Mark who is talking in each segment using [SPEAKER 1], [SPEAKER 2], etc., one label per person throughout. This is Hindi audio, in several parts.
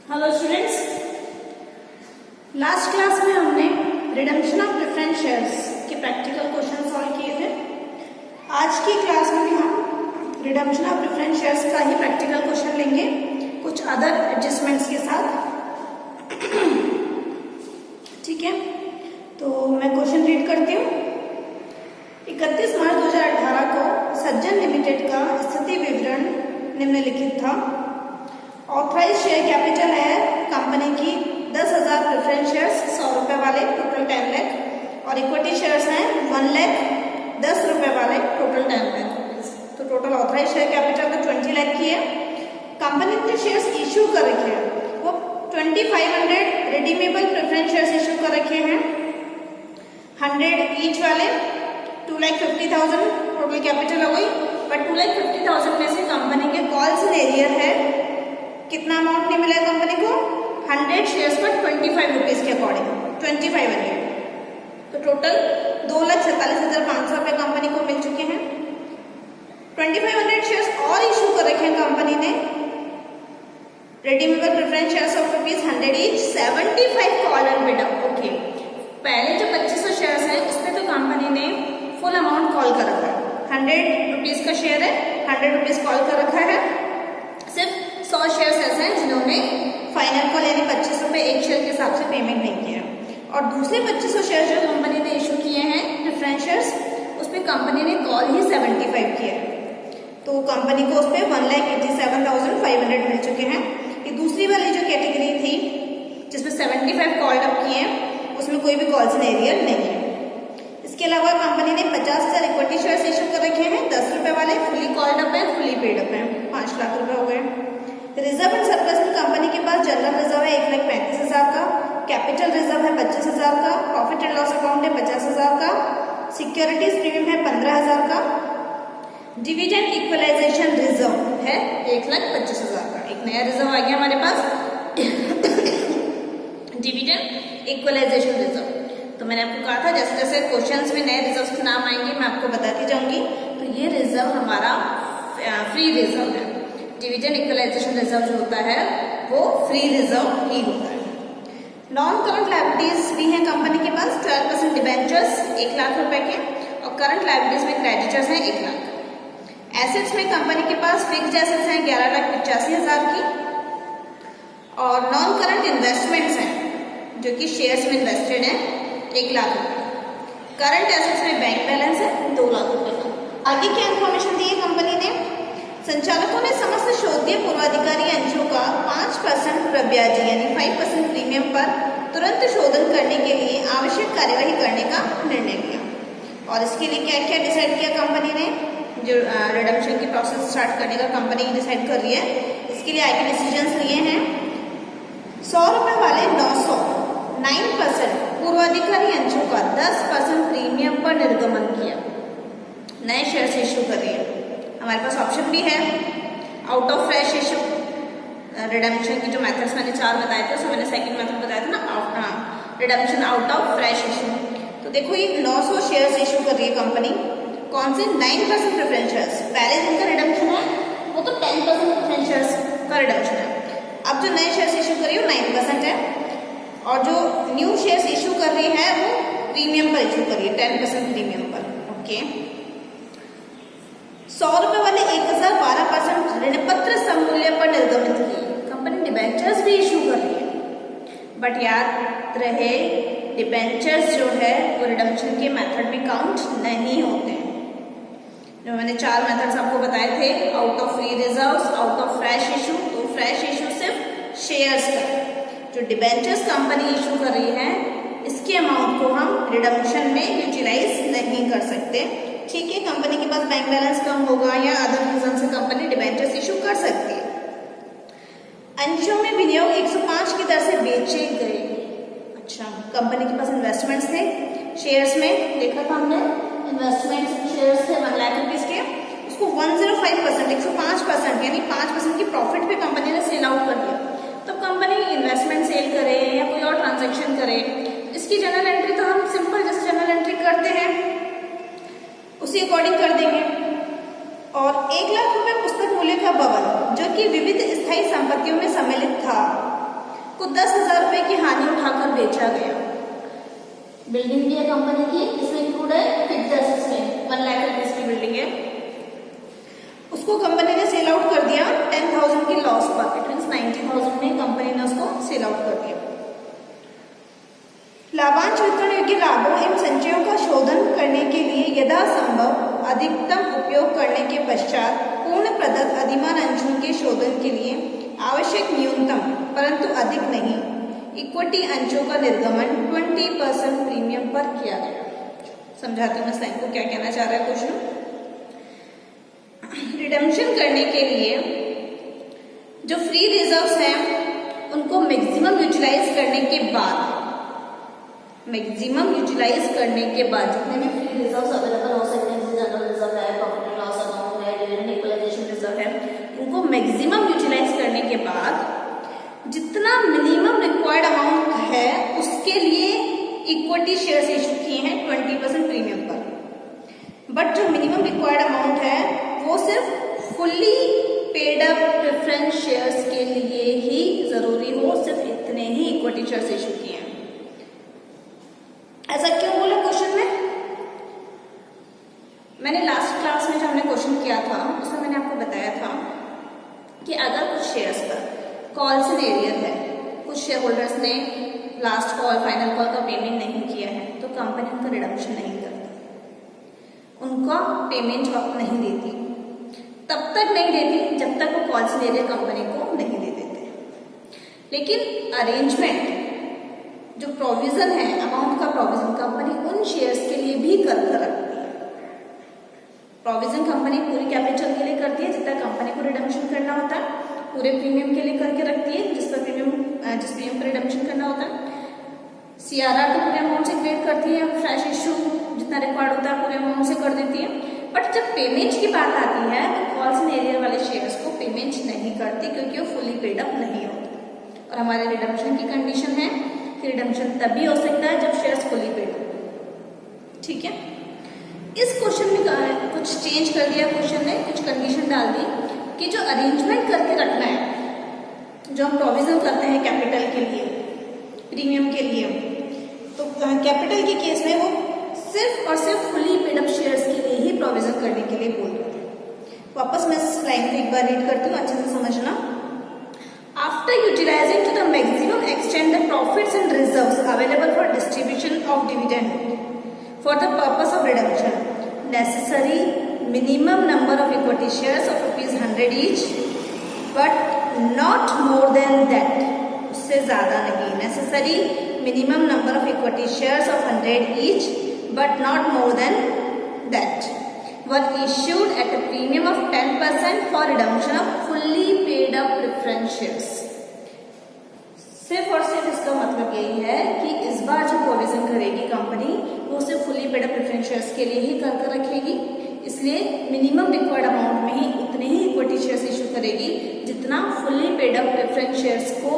[SPEAKER 1] हेलो स्टूडेंट्स, लास्ट क्लास में हमने रिडम्पशन ऑफ प्रेफरेंस शेयर्स के प्रैक्टिकल क्वेश्चन सॉल्व किए थे। आज की क्लास में भी हम रिडम्पशन ऑफ प्रेफरेंस शेयर्स का ही प्रैक्टिकल क्वेश्चन लेंगे, कुछ अदर एडजस्टमेंट्स के साथ। ठीक है, तो मैं क्वेश्चन रीड करती हूँ। 31 मार्च 2018 को सज्जन लिमिटेड का स्थिति विवरण निम्नलिखित था। ऑथराइज शेयर कैपिटल है कंपनी की 10,000 प्रेफरेंस शेयर्स 100 रुपए वाले, टोटल 10 लाख, और इक्विटी शेयर्स हैं 1 लाख 10 रुपए वाले, टोटल 10 लाख। तो टोटल ऑथराइज शेयर कैपिटल तो 20 लाख की है। कंपनी ने शेयर्स इश्यू कर रखे हैं वो 2500 रिडीमेबल प्रेफरेंस शेयर्स इश्यू कर रखे हैं, 100 ईच वाले, 2,50,000 टोटल कैपिटल हो गई। बट 2,50,000 में से कंपनी के कॉल्स इन एरियर है, कितना अमाउंट नहीं मिला कंपनी को? 100 शेयर्स पर 25 रुपीज के अकॉर्डिंग 2500, तो टोटल 2,47,500 रुपए कंपनी को मिल चुके हैं। 2500 शेयर्स और इशू कर रखे हैं कंपनी ने, redeemable preference shares of ₹100 each, 75 call and bid up. Okay, पहले जो 2500 शेयर्स हैं उसमें तो कंपनी ने फुल अमाउंट कॉल कर रखा है, 100 रुपीज का शेयर है, 100 रुपीज कॉल कर रखा है। सिर्फ 100 शेयर्स ऐसे हैं जिन्होंने फाइनल कॉल यानी 25 रुपए एक शेयर के हिसाब से पेमेंट नहीं किया, और दूसरे 2500 शेयर जो कंपनी ने इशू किए हैं प्रेफरेंस शेयर्स, उसमें कंपनी ने कॉल ही 75 किया है, तो कंपनी को उस पर 1,87,500 मिल चुके हैं। ये दूसरी वाली जो कैटेगरी थी जिसमें 75 कॉल अप किए हैं, उसमें कोई भी कॉल्स इन एरियर नहीं है। इसके अलावा कंपनी ने 50,000 इक्विटी शेयर्स इशू कर रखे हैं, 10 रुपए वाले, फुली कॉल्ड अप है, फुली पेड अप है, 5 लाख रुपए हो गए। रिजर्व एंड सरप्लस में कंपनी के पास जनरल रिजर्व है 1,35,000 का, कैपिटल रिजर्व है 25,000 का, प्रॉफिट एंड लॉस अकाउंट है 50,000 का, सिक्योरिटीज प्रीमियम है 15,000 का, डिविडेंड इक्वलाइजेशन रिजर्व है 1,25,000 का। एक नया रिजर्व आ गया हमारे पास, डिविडेंड इक्वलाइजेशन रिजर्व। तो मैंने आपको कहा था जैसे जैसे क्वेश्चंस में नए रिजर्व के नाम आएंगे मैं आपको बताती जाऊंगी। तो ये रिजर्व हमारा फ्री रिजर्व है, डिविडेंड इक्वलाइजेशन रिजर्व जो होता है वो फ्री रिजर्व ही होता है। नॉन करंट लायबिलिटीज भी हैं कंपनी के पास, 12% डिबेंचर्स 1 लाख रुपए के, और करंट लायबिलिटीज में क्रेडिटर्स हैं 1 लाख। एसेट्स में कंपनी के पास फिक्स्ड एसेट्स हैं 11,85,000 की, और नॉन करंट इन्वेस्टमेंट्स हैं जो कि शेयर्स में इन्वेस्टेड हैं 1 लाख रुपए। करंट एसेट्स में बैंक बैलेंस है 2 लाख रुपए का। आगे क्या इन्फॉर्मेशन दी है कंपनी ने? संचालकों ने समस्त शोधीय पूर्वाधिकारी अंशों का 5% प्रब्याजी यानी 5% प्रीमियम पर तुरंत शोधन करने के लिए आवश्यक कार्यवाही करने का निर्णय किया। और इसके लिए क्या क्या डिसाइड किया कंपनी ने? जो रिडम्पशन की प्रोसेस स्टार्ट करने का कंपनी डिसाइड कर रही है, इसके लिए आगे डिसीजंस लिए हैं। 100 रुपए वाले 900, 9% पूर्वाधिकारी अंशों का 10% प्रीमियम पर निर्गमन किया, नए शेयर्स इश्यू कर रही है। हमारे पास ऑप्शन भी है out of fresh issue, redemption की जो मेथड्स मैंने 4 बताए थे उसमें मैंने सेकंड मेथड बताया था ना, redemption out of fresh issue. तो देखो ये 900 शेयर्स इशू कर रही है कंपनी, कौन से? 9% प्रेफरेंस शेयर्स। पहले जिनका रिडम्पशन है वो तो 10% प्रेफरेंस शेयर्स का रिडम्पशन है, अब जो नए शेयर्स इशू कर रही है वो 9% है, और जो न्यू शेयर्स इशू कर रही है वो प्रीमियम पर इशू कर रही है, 10% प्रीमियम पर। ओके, 100 रुपए वाले 1,000 12% ऋणपत्र समूल्य पर निर्गमित किए, कंपनी डिबेंचर्स भी इशू कर रही है। बट याद रहे डिबेंचर्स जो है वो रिडम्पशन के मेथड में काउंट नहीं होते हैं। जो मैंने 4 मेथड्स आपको बताए थे, out of free reserves, out of fresh issue, तो फ्रेश इशू सिर्फ शेयर्स का, जो डिबेंचर्स कंपनी इशू कर रही है इसके अमाउंट को हम रिडम्पशन में यूटिलाइज नहीं कर सकते। ठीक है, कंपनी के पास बैंक बैलेंस कम होगा या अदर रीजन से कंपनी डिबेंचर्स इशू कर सकती है। अंशों में विनियोग 105 की दर से बेचे गए। अच्छा, कंपनी के पास इन्वेस्टमेंट्स थे शेयर्स में, देखा था हमने, इन्वेस्टमेंट्स शेयर्स थे 1 लाख रुपीज के, उसको 105% 105% यानी 5% की प्रॉफिट पे कंपनी ने सेल आउट कर दिया। तो कंपनी इन्वेस्टमेंट सेल करे या कोई और ट्रांजेक्शन करे, इसकी जनरल एंट्री तो हम सिंपल जैसे जनरल एंट्री करते हैं उसी अकॉर्डिंग कर देंगे। और 1 लाख रुपए पुस्तक मूल्य का भवन जो कि विविध स्थायी संपत्तियों में सम्मिलित था, को 10,000 रुपए की हानि उठाकर बेचा गया। बिल्डिंग भी है कंपनी की, इसमें इंक्लूड है फिक्स्ड एसेट्स में 1 लाख रुपीज की बिल्डिंग है, उसको कंपनी ने सेल आउट कर दिया 10,000 की लॉस पर, इट मींस 90,000 में कंपनी ने उसको सेल आउट कर दिया। लाभांश वितरण योग्य लाभों एवं संचयों का शोधन करने के लिए यथासंभव अधिकतम उपयोग करने के पश्चात पूर्ण प्रदत्त अधिमान अंशों के शोधन के लिए आवश्यक न्यूनतम परंतु अधिक नहीं इक्विटी अंशों का निर्गमन 20% प्रीमियम पर किया गया। समझाती हूँ मैं स्लाइड को क्या कहना चाह रहा है क्वेश्चन। रिडम्पशन करने के लिए जो फ्री रिजर्व्स हैं उनको मैक्सिमम यूटिलाइज करने के बाद, मैक्सिमम यूटिलाइज करने के बाद जितने भी फ्री रिजर्व्स अवेलेबल हो सकते हैं, जैसे जनरल रिजर्व है, प्रॉफिट एंड लॉस अकाउंट है, डिविडेंड इक्वलाइजेशन रिजर्व है, इनको मैक्सिमम यूटिलाइज करने के बाद जितना मिनिमम रिक्वायर्ड अमाउंट है उसके लिए इक्विटी शेयर्स इशू किए हैं 20% प्रीमियम पर। बट जो मिनिमम रिक्वायर्ड अमाउंट है वो सिर्फ fully paid up preference shares के लिए ही जरूरी हो, सिर्फ इतने ही इक्विटी शेयर्स इशू किए हैं। ऐसा क्यों बोला क्वेश्चन में? मैंने लास्ट क्लास में जो हमने क्वेश्चन किया था उसमें मैंने आपको बताया था कि अगर कुछ शेयर्स पर कॉल सिनेरियर है, कुछ शेयर होल्डर्स ने लास्ट कॉल फाइनल कॉल का पेमेंट नहीं किया है तो कंपनी उनका रिडम्पशन नहीं करती, उनका पेमेंट वक्त नहीं देती, तब तक नहीं देती जब तक वो कॉल सिनेरियर कंपनी को नहीं दे देते। लेकिन अरेंजमेंट जो प्रोविजन है, अमाउंट का प्रोविजन कंपनी उन शेयर्स के लिए भी कर रखती है। प्रोविजन कंपनी पूरी कैपिटल के लिए करती है जितना कंपनी को रिडम्पशन करना होता है, पूरे प्रीमियम के लिए करके रखती है जिस प्रीमियम पर रिडम्पशन करना होता है। सीआरआर तो पूरे अमाउंट से क्रिएट करती है, फ्रेश इशू जितना रिक्वायर्ड होता है पूरे अमाउंट से कर देती है। बट जब पेमेंट की बात आती है तो कॉल सिनेरियर वाले शेयर्स को पेमेंट नहीं करती क्योंकि वो फुली पेड अप नहीं होते। और हमारे रिडम्पशन की कंडीशन है कि रिडम्पशन तभी हो सकता है जब शेयर्स फुली पेड अप। ठीक है, इस क्वेश्चन में कुछ चेंज कर दिया क्वेश्चन ने, कुछ कंडीशन डाल दी कि जो अरेंजमेंट करके रखना है, जो हम प्रोविजन करते हैं कैपिटल के लिए, प्रीमियम के लिए, तो कैपिटल के केस में वो सिर्फ और सिर्फ फुली पेड अप शेयर्स के लिए ही प्रोविजन करने के लिए बोल रहे हैं। वापस मैं इस लाइन को एक बार रीड करती हूँ, अच्छे से समझना। After utilising to the maximum extend the profits and reserves available for distribution of dividend for the purpose of redemption, necessary minimum number of equity shares of ₹100 each, but not more than that, उससे ज़्यादा नहीं। Necessary minimum number of equity shares of 100 each, but not more than that, were issued at a premium of 10% for redemption of fully paid up preference shares। सिर्फ और सिर्फ इसका मतलब यही है कि इस बार जो प्रोविजन करेगी कंपनी वो सिर्फ fully paid up preference shares के लिए ही कर रखेगी, इसलिए मिनिमम रिक्वायर्ड अमाउंट में ही उतने ही इक्विटी शेयर्स इशू करेगी जितना fully paid up preference shares को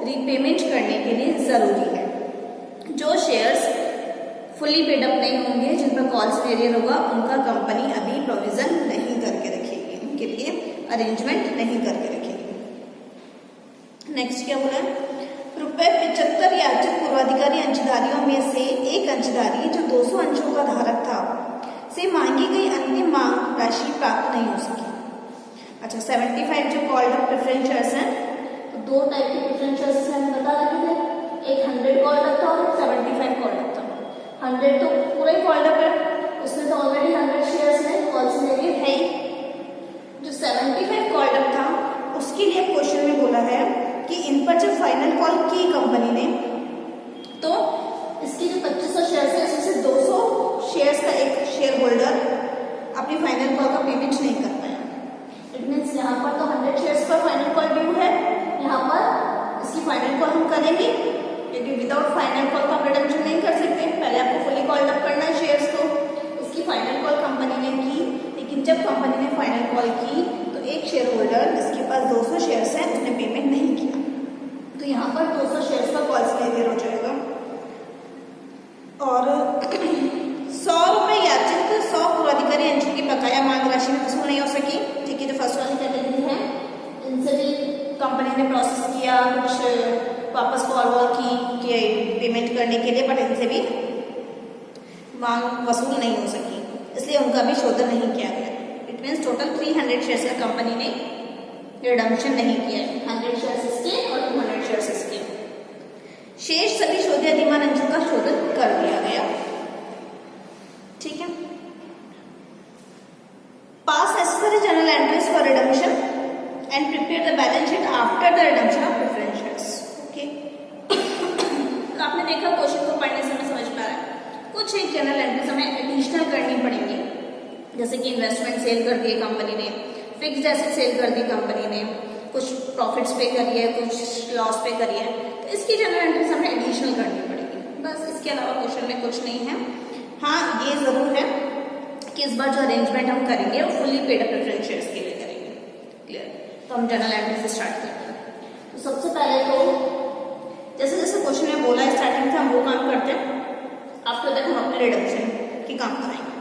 [SPEAKER 1] रीपेमेंट करने के लिए जरूरी है। जो शेयर्स फुली पेड अप नहीं होंगे, जिन पर कॉल सिनेरियर होगा, उनका कंपनी अभी प्रोविजन नहीं करके रखेगी, उनके लिए अरेंजमेंट नहीं करके रखेगी। नेक्स्ट क्या बोला है? ₹75 याचित पूर्वाधिकारी अंशधारियों में से एक अंशधारी जो 200 अंशों का धारक था से मांगी गई अंतिम मांग राशि प्राप्त नहीं हो सकी। अच्छा, 75 जो कॉल्ड अप प्रेफरेंस शेयर्स हैं, तो दो टाइप के प्रेफरेंस शेयर्स हम बता रखे थे, एक 100 कॉल्ड अप था और 75 कॉल्ड अप था। 100 तो पूरा ही कॉल्ड अप है, उसमें तो ऑलरेडी 100 शेयर्स है, कॉल सिनेरियर है ही। जो 75 कॉल्ड अप था उसके लिए क्वेश्चन में बोला है कि इन पर जब फाइनल कॉल की कंपनी ने तो इसकी जो 2500 शेयर्स है इसमें से 200 शेयर्स का एक शेयर होल्डर अपनी फाइनल कॉल का पेमेंट नहीं कर पाया। इट मीन्स यहाँ पर तो 100 शेयर्स पर फाइनल कॉल ड्यू है, यहाँ पर इसकी फाइनल कॉल हम करेंगे लेकिन विदाउट फाइनल कॉल का रिडम्पशन नहीं कर सकते, पहले आपको फुली कॉल्ड अप करना है शेयर्स को। इसकी फाइनल कॉल कंपनी ने की, लेकिन जब कंपनी ने फाइनल कॉल की तो एक शेयर होल्डर जिसके पास 200 शेयर्स हैं उसने पेमेंट नहीं किया, तो यहाँ पर 200 शेयर्स का कॉल सिनेरियर हो जाएगा। और 100 रुपये याचित 100 पूर्वाधिकारी अंशों की बकाया मांग राशि में वसूल नहीं हो सकी। ठीक है, जो फर्स्ट वाली कैटेगरी है इनसे भी कंपनी ने प्रोसेस किया, कुछ वापस कॉल वॉल की कि पेमेंट करने के लिए, बट इनसे भी मांग वसूल नहीं हो सकी, इसलिए उनका भी शोधन नहीं किया गया। इट मीन्स टोटल 300 शेयर्स का कंपनी ने रिडम्पशन नहीं किया, 100 शेयर्स इसके और 200 शेयर्स इसके। शेष सभी शोधित अधिमान अंशों का शोधन कर दिया गया। ठीक है। पास necessary journal entries for redemption and prepare the balance sheet after the redemption of preference shares. Okay, तो आपने देखा क्वेश्चन को पढ़ने से हमें समझ में आ रहा है कुछ एक जर्नल एंट्रीज हमें एडिशनल करनी पड़ेंगी, जैसे कि इन्वेस्टमेंट सेल कर दिए कंपनी ने, फिक्स्ड एसेट सेल कर दी कंपनी ने, कुछ प्रॉफिट्स पे करी है, कुछ लॉस पे करी है, तो इसकी जनरल एंट्रीज हमें एडिशनल करनी पड़ेगी। बस इसके अलावा क्वेश्चन में कुछ नहीं है। हाँ, ये जरूर है कि इस बार जो अरेंजमेंट हम करेंगे वो fully paid up preference shares के लिए करेंगे। क्लियर? तो हम जनरल एंट्री से स्टार्ट करते हैं। तो सबसे पहले तो जैसे जैसे क्वेश्चन में बोला है स्टार्टिंग से हम वो काम करते हैं, आफ्टर दैट हम अपने रिडम्पशन के काम कराएंगे।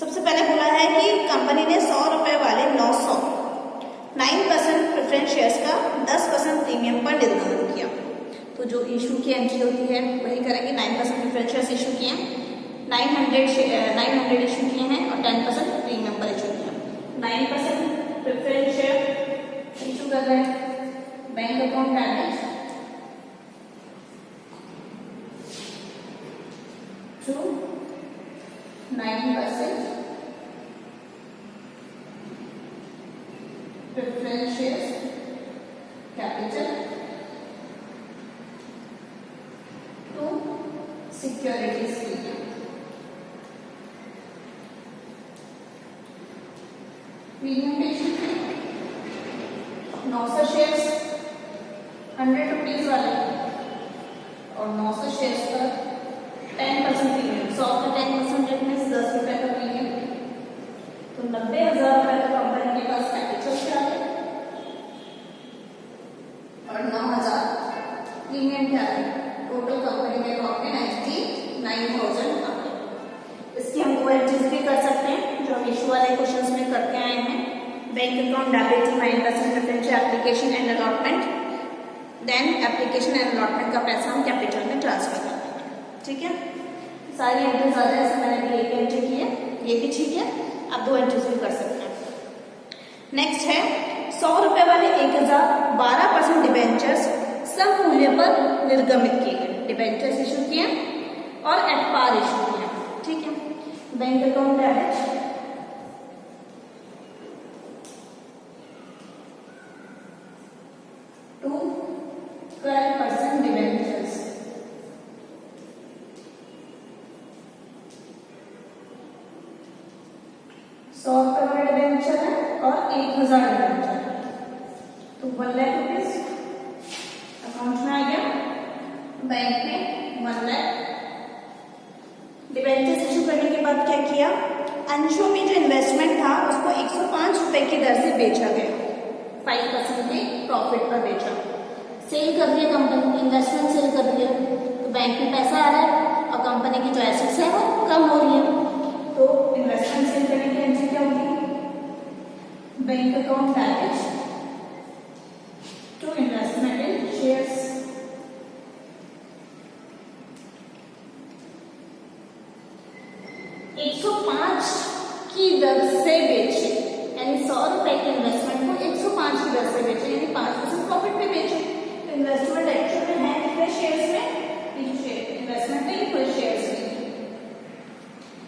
[SPEAKER 1] सबसे पहले बोला है कि कंपनी ने 100 रुपए वाले 9% प्रेफरेंस शेयर्स का 10% प्रीमियम पर निर्गमन किया। तो जो इशू की एंट्री होती है वही करेंगे। 9% प्रेफरेंस शेयर्स इशू किए, 900 इशू किए हैं और 10% प्रीमियम पर इशू किया। 9% प्रेफरेंस शेयर इशू कर रहे हैं, bank account balance to 9% preference shares capital to securities premium. Premium पे इशू 900 शेयर्स 100 रुपीज वाले और 900 शेयर्स पर 10% प्रीमियम, 100 का 10% रेट में 10 रुपए का प्रीमियम, तो 90,000 रुपए का कंपनी के पास कैपिटल क्या है और 9,000 प्रीमियम क्या है। टोटल कंपनी में प्रॉफिट 99,000 आ गया। इसकी हम वो एंट्रीज भी कर सकते हैं जो हम इशू वाले क्वेश्चंस में करके आए हैं। Bank account debit to 9% preference application and allotment, then application and allotment का पैसा हम कैपिटल में ट्रांसफर करते हैं। ठीक है, सारी एंट्रीज आ जाए। मैंने भी एक एंट्री की है, ये भी ठीक है, आप 2 एंट्रीज भी कर सकते हैं। नेक्स्ट है 100 रुपए वाले 1000 12% डिबेंचर्स सम मूल्य पर निर्गमित किए गए। डिबेंचर्स इशू किए और एट पार इशू किए। ठीक है, bank account debit to 12% debentures, $100 वाला डिबेंचर है और 1,000 डिबेंचर है, तो 1 लाख रुपीज अकाउंट में आ गया। बैंक में 1 लाख डिबेंचर्स इशू करने के बाद क्या किया, अंशों में जो इन्वेस्टमेंट था उसको 105 रुपए की दर से बेचा गया, 5% के प्रॉफिट पर बेचा। सेल कर दिया कंपनी, इन्वेस्टमेंट सेल कर दिया, तो बैंक में पैसा आ रहा है और कंपनी की जो एसेट्स है वो कम हो रही है। तो इन्वेस्टमेंट सेल करने की एंट्री क्या होगी, bank account debit to investment in shares, की दर से बेचे, यानी 100 रुपए के इन्वेस्टमेंट को 105 की दर से बेचे, यानी 5% प्रॉफिट पे बेचे। तो इन्वेस्टमेंट एक्चुअल में है कितने शेयर्स में, इन्वेस्टमेंट है पूरे शेयर्स में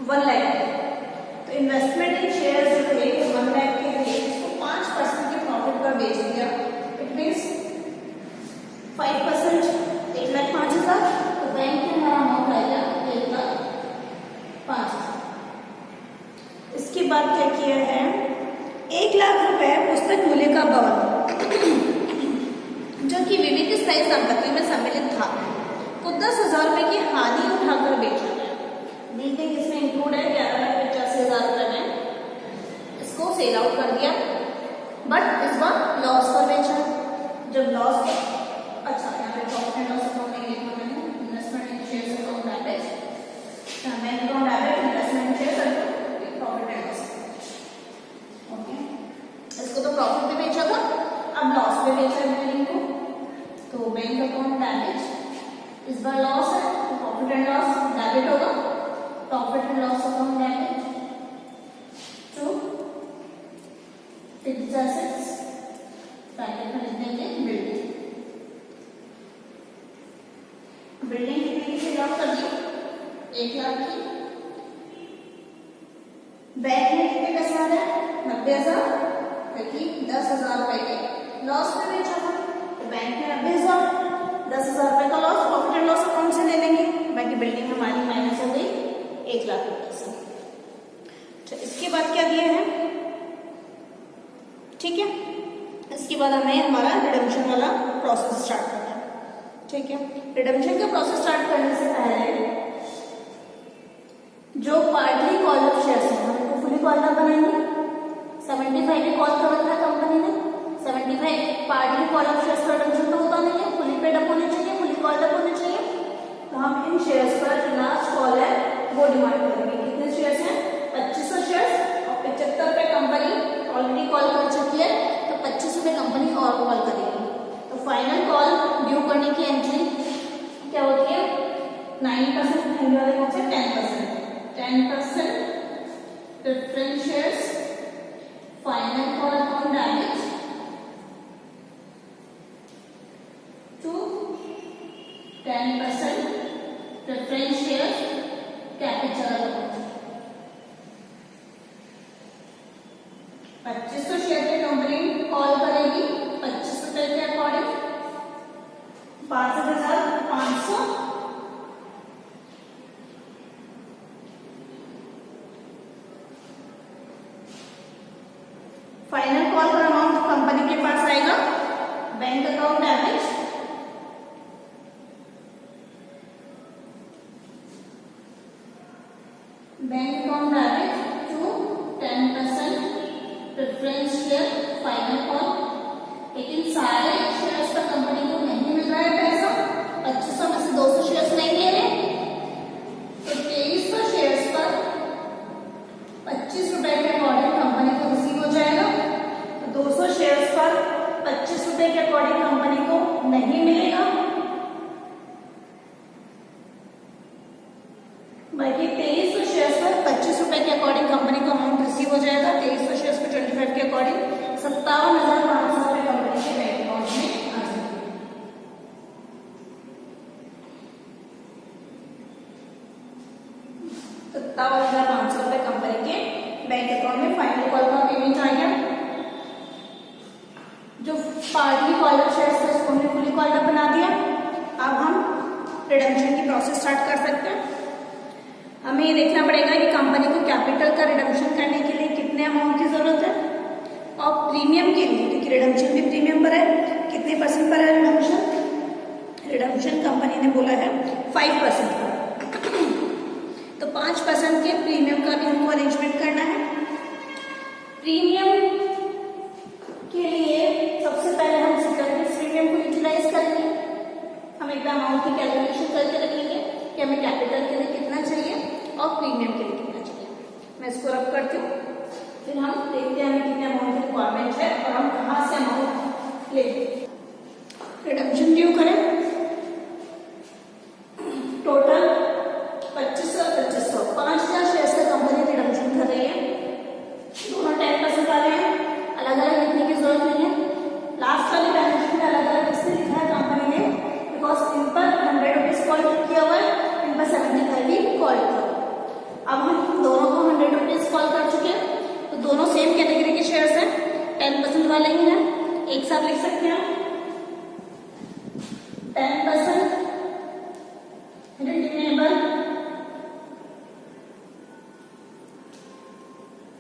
[SPEAKER 1] 1 लाख। तो इन्वेस्टमेंट इन शेयर्स जो थे 1 लाख के थे, उसको 5% के प्रॉफिट पर बेच दिया। इट मीन्स 5% 1,05,000, तो बैंक में हमारा अमाउंट आएगा 1,05,000। इसके बाद क्या किया है, 1 लाख रुपए पुस्तक मूल्य का भवन जो कि विविध स्थायी संपत्ति में सम्मिलित था को 10,000 रुपए की हानि उठाकर बेचा गया। बिल्डिंग इसमें इंक्लूड है, 11,85,000 रुपए में इसको सेल आउट कर दिया, बट इस बार लॉस पर बेचा। जब लॉस, अच्छा यहाँ पे प्रॉफिट एंड लॉस अकाउंट नहीं लिखा मैंने, investment in shares account debit, bank account debit, investment in shares profit and loss. Okay, इसको तो प्रॉफिट पे बेचा था, अब लॉस पे बेच लॉस है बिल्डिंग को, तो बैंक अकाउंट डैमेज, इस बार लॉस है तो प्रॉफिट एंड लॉस डेबिट होगा, profit and loss account debit to fixed assets, bracket में लिख देंगे बिल्डिंग। बिल्डिंग कितने की लॉस कर दी? 1 लाख की। बैंक में कितने पैसे आ रहे हैं? 90,000, क्योंकि 10,000 रुपए के लॉस में बेचा था, तो बैंक में 90,000, 10,000 रुपए का loss profit and loss account से ले लेंगे, बाकी बिल्डिंग हमारी माइनस हो गई 1 लाख रुपए से। अच्छा, इसके बाद क्या दिए हैं? ठीक है, इसके बाद हमें हमारा रिडम्पशन वाला प्रोसेस स्टार्ट करना है। ठीक है, रिडम्पशन का प्रोसेस स्टार्ट करने से पहले जो पार्टली कॉल अप शेयर्स हैं हम इनको फुली कॉल अप बनाएंगे। 75 की कॉल कर रखा है कंपनी ने, 75 पार्टली कॉल अप शेयर्स का रिडम्पशन तो होता नहीं है, फुली पेड अप होने चाहिए, फुली कॉल अप होने चाहिए। तो हम इन शेयर्स पर जो लास्ट कॉल है वो डिमांड करेंगे। कितने शेयर्स हैं? 2500 शेयर्स, और 75 रुपए कंपनी ऑलरेडी कॉल कर चुकी है, तो 25 रुपए कंपनी और कॉल करेगी। तो फाइनल कॉल ड्यू करने की एंट्री क्या होती है? 9% होने वाले कौन से? 10% preference shares, final call account damage to 10% preference shares capital account. 2500 share की कंपनी कॉल करेगी 25 रुपए के अकॉर्डिंग, 65,500 फाइनल कॉल का अमाउंट कंपनी के पास आएगा। Bank account damage, bank account damage to 10% preference share final call. लेकिन सारे शेयर्स पर कंपनी को नहीं मिल रहा है पैसा, 2500 में से 200 शेयर्स नहीं ले रहे, तो 2300 शेयर्स पर 25 रुपए के अकॉर्डिंग कंपनी को रिसीव हो जाएगा। तो 200 शेयर्स पर 25 रुपए के अकॉर्डिंग कंपनी को नहीं मिलेगा, बाकी 2300 शेयर्स पर 25 रुपए के अकॉर्डिंग कंपनी को अमाउंट रिसीव हो जाएगा। 2300 शेयर्स पर 25 के अकॉर्डिंग 57,500 रुपए कंपनी के बैंक अकाउंट में आ जाएंगे। 57,500 रुपए कंपनी के बैंक अकाउंट में फाइनल कॉल का पेमेंट आ गया। जो पार्टली कॉल अप शेयर्स थे उसको हमने फुली कॉल अप बना दिया। अब हम रिडम्पशन की प्रोसेस स्टार्ट कर सकते हैं। हमें ये देखना पड़ेगा कि कंपनी को कैपिटल का रिडम्पशन करने के लिए कितने अमाउंट की जरूरत है, और प्रीमियम के लिए, क्योंकि रिडम्पशन भी प्रीमियम पर है, कितने % पर है रिडम्पशन? रिडम्पशन कंपनी ने बोला है 5% पर, तो 5% के प्रीमियम का भी हमको अरेंजमेंट करना है। प्रीमियम के लिए सबसे पहले हम सिक्योरिटी प्रीमियम को यूटिलाइज करेंगे। हम एक बार अमाउंट की कैलकुलेशन करके रखेंगे कि हमें कैपिटल के लिए कितना चाहिए और प्रीमियम के लिए कितना चाहिए। मैं इसको रब करती हूँ, फिर हम देखते हैं हमें कितने अमाउंट की रिक्वायरमेंट है और हम कहाँ से अमाउंट लेंगे। रिडम्पशन ड्यू करें, टोटल 2500 5,000 शेयर्स का कंपनी रिडम्पशन कर रही है। दोनों 10% वाले हैं, अलग अलग लिखने की जरूरत नहीं है। लास्ट वाले बैलेंस शीट में अलग अलग इसलिए लिखा है कंपनी ने, बिकॉज इन पर 100 रुपीज कॉल किया हुआ है, इन पर 75 भी कॉल किया। अब हम दोनों को 100 रुपीज कॉल कर चुके हैं, तो दोनों सेम कैटेगरी के शेयर्स हैं, 10% वाले ही हैं। एक साथ लिख सकते हैं 10% redeemable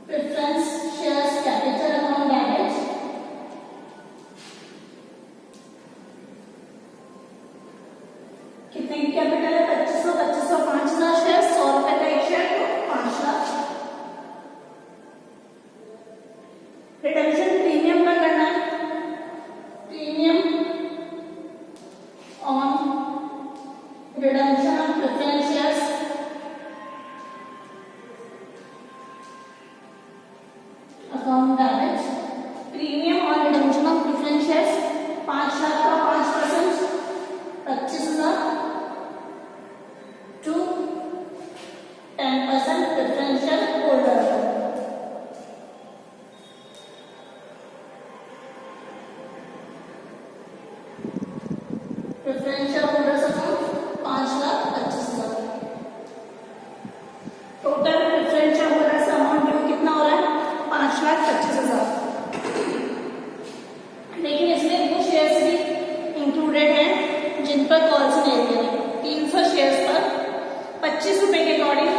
[SPEAKER 1] preference shares capital account damage, कितने की कैपिटल है? 2500 5,000 शेयर, 100 रुपए का एक शेयर, तो 5 लाख। रिडम्पशन प्रीमियम पर करना है, premium on redemption of preference shares account damage. Premium on redemption of preference shares preference share holders account 5,25,000। Total preference share holders का अमाउंट ड्यू कितना हो रहा है? 5,25,000। लेकिन इसमें वो शेयर्स भी इंक्लूडेड हैं जिन पर कॉल्स नहीं दिए हैं। 300 शेयर्स पर 25 रुपए के अकॉर्डिंग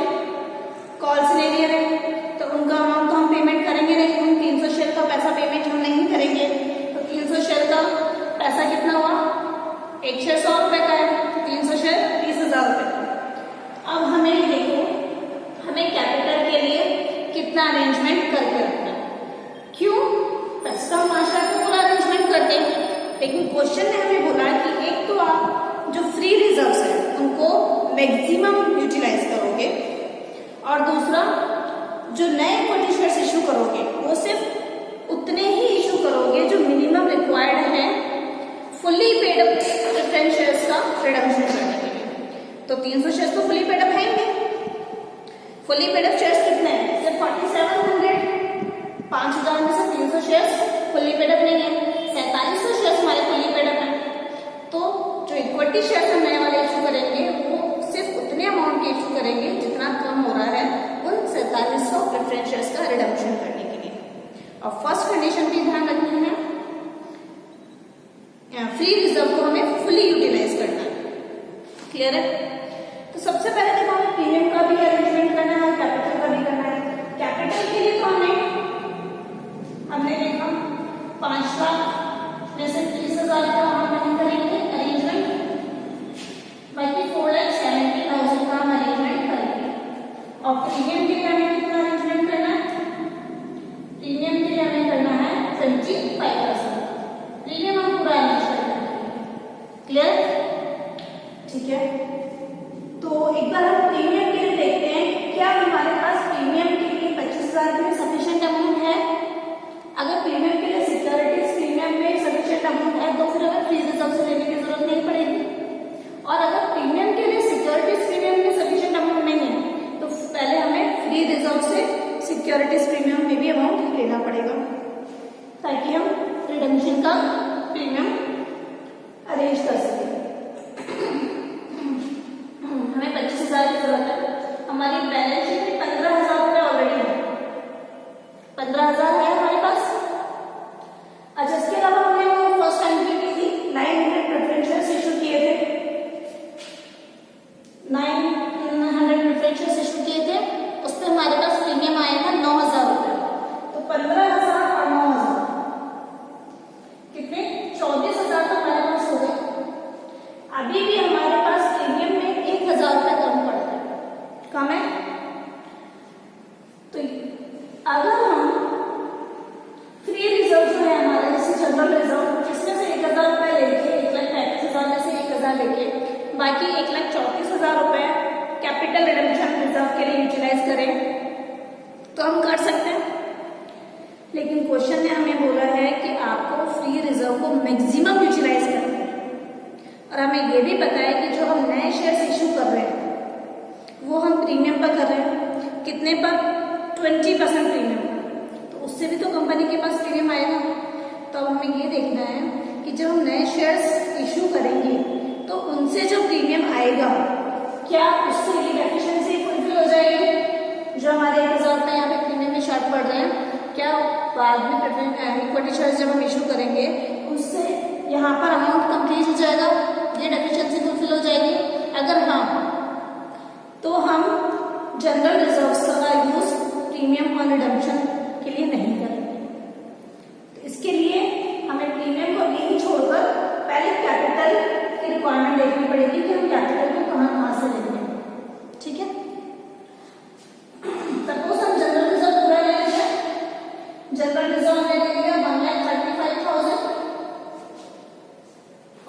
[SPEAKER 1] कॉल्स नहीं दिए हैं, तो उनका अमाउंट तो हम पेमेंट करेंगे नहीं। हम 300 शेयर का पैसा पेमेंट हम नहीं करेंगे। तो 300 शेयर का पैसा कितना हुआ? एक शेयर 100 रुपए का है, 300 शेयर 30,000 रुपए। अब हमें देखो, हमें कैपिटल के लिए कितना अरेंजमेंट करके रखना है। क्यों? पैसा हम 5 लाख का पूरा अरेंजमेंट करते हैं, लेकिन क्वेश्चन ने हमें बोला कि एक तो आप जो फ्री रिजर्व्स है उनको मैक्सिमम यूटिलाइज करोगे, और दूसरा जो नए इक्विटी शेयर्स इशू करोगे वो सिर्फ उतने ही इशू करोगे जो मिनिमम रिक्वायर्ड है fully paid up preference shares का रिडम्पशन करने के लिए। तो 300 शेयर्स तो फुली पेड अप है ही। फुली पेड अप शेयर्स कितने हैं? सिर्फ 4700। 5,000 में से 300 शेयर्स फुली पेड अप नहीं है, 4700 शेयर्स हमारे फुली पेड अप है। तो जो इक्विटी शेयर्स हम नए वाले इशू करेंगे वो सिर्फ उतने अमाउंट के इशू करेंगे जितना कम हो रहा है उन 4700 प्रेफरेंस शेयर्स का रिडम्पशन करने के लिए। और फर्स्ट कंडीशन भी ध्यान रखनी है, फ्री रिजर्व को हमें फुली यूटिलाइज करना है। क्लियर है? तो सबसे पहले देखो, हमें प्रीमियम का भी अरेंजमेंट करना है और कैपिटल का भी करना है। कैपिटल के लिए तो हमने देखा 5 लाख में से 30,000 का हम नहीं करेंगे अरेंजमेंट, बाकी 4,70,000 का हम अरेंजमेंट करेंगे। और प्रीमियम के लिए हमें कितना अरेंजमेंट करना है? प्रीमियम के लिए हमें करना है 25,000। प्रीमियम हम पूरा अरेंज करेंगे। क्लियर? ठीक है, तो एक बार हम प्रीमियम के लिए देखते हैं, क्या हमारे पास प्रीमियम के लिए 25,000 के लिए सफिशिएंट अमाउंट है? अगर प्रीमियम के लिए सिक्योरिटीज प्रीमियम में सफिशिएंट अमाउंट है तो फिर हमें फ्री रिजर्व से लेने की जरूरत नहीं पड़ेगी। और अगर प्रीमियम के लिए सिक्योरिटीज प्रीमियम में सफिशिएंट अमाउंट नहीं है तो पहले हमें फ्री रिजर्व से सिक्योरिटीज प्रीमियम में भी अमाउंट लेना पड़ेगा, ताकि हम रिडम्पशन का प्रीमियम अरेंज कर सकें। हमें 25,000 की जरूरत है। हमारी बैलेंस शीट में 15,000 रुपए ऑलरेडी है, 15,000 है हमारे पास। अच्छा, इसके अलावा हमने वो फर्स्ट टाइम की थी 900 प्रेफरेंस शेयर्स इशू किए थे, 900 प्रेफरेंस शेयर्स इशू किए थे। उस पर हमारे पास प्रीमियम आया था 9,000 रुपए। तो 15,000 और 9,000 कितने? 24,000 तो हमारे पास हो गए। अभी भी हमारे पास प्रीमियम में 1,000 रुपए कम पड़ रहा है, कम है। तो अगर हम फ्री रिजर्व जो है हमारा, जैसे जनरल रिजर्व, जिसमें से 1,000 रुपए लेके 1,35,000 में से 1,000 लेके बाकी 1,34,000 रुपए कैपिटल रिडम्पशन रिजर्व के लिए यूटिलाइज करें तो हम कर सकते हैं। लेकिन क्वेश्चन ने हमें बोला है कि आपको फ्री रिजर्व को मैक्सिमम यूटिलाइज करना है, और हमें यह भी पता है कि जो हम नए शेयर्स इशू कर रहे हैं वो हम प्रीमियम पर कर रहे हैं। कितने पर? 20% प्रीमियम पर। तो उससे भी तो कंपनी के पास प्रीमियम आएगा। तो अब हमें ये देखना है कि जब हम नए शेयर्स इशू करेंगे तो उनसे जो प्रीमियम आएगा क्या उससे ये डेफिशिएंसी फुलफिल हो जाएगी? जो हमारे 1,000 रुपए यहाँ पे प्रीमियम में शॉर्ट पड़ रहे हैं, क्या बाद में इक्विटी शेयर्स जब हम इशू करेंगे उससे यहाँ पर अमाउंट कंप्लीट हो जाएगा, ये डेफिशिएंसी फुलफिल हो जाएगी? अगर हाँ, तो हम जनरल रिजर्व्स का यूज प्रीमियम और रिडम्पशन के लिए नहीं करेंगे। तो इसके लिए हमें प्रीमियम को यही छोड़कर पहले कैपिटल की रिक्वायरमेंट देखनी पड़ेगी कि हम कैपिटल को कहाँ से लेंगे। ठीक है, सपोज हम जनरल रिजर्व पूरा ले लेते हैं। जनरल रिजर्व हमने ले लिया 1,35,000।